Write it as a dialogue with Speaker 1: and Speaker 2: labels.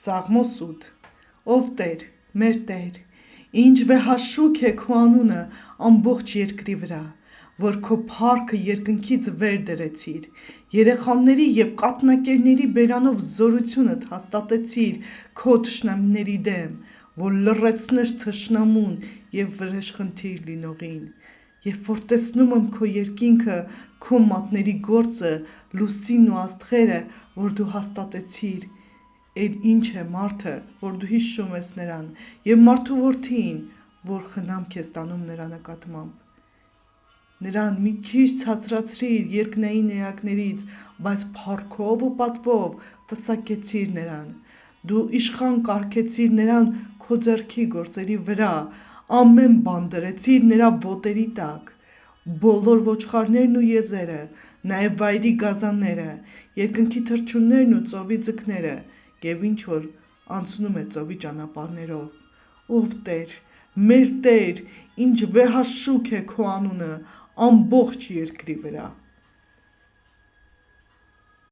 Speaker 1: Սաղմոսուդ, ով Տեր, մեր Տեր, ինչ վեհաշուք է քո անունը ամբողջ երկրի վրա, որ քո փառքը երկնքից վեր դրեցիր, երեխաների և կաթնակերների բերանով զորությունդ հաստատեցիր քո թշնամիների դեմ, որ լռեցնես թշնամուն և վրեժխնդիր լինողին, երբ որ տեսնում եմ քո երկինքը, քո մատների գործը, լուսինն ու աստղերը, որ դու հաստատեցիր, էլ ինչ է մարդը, որ դու հիշում ես նրան, և մարդու որդին, որ խնամք ես տանում նրա նկատմամբ։ Նրան մի քիչ ցածրացրիր երկնային էակներից, բայց փառքով ու պատվով պսակեցիր նրան։ Դու իշխան կարգեցիր նրան քո ձեռքի գործերի վրա, ամեն բան դրեցիր նրա ոտերի տակ, բոլոր ոչխարներն ու եզերը, նաև վայրի գազանները, երկնքի թռչուններն ու ծովի ձկները, և ինչ որ անցնում է ծովի ճանապարհներով։ Ով Տեր, մեր Տեր, ինչ վեհաշուք է քո անունը ամբողջ երկրի վրա։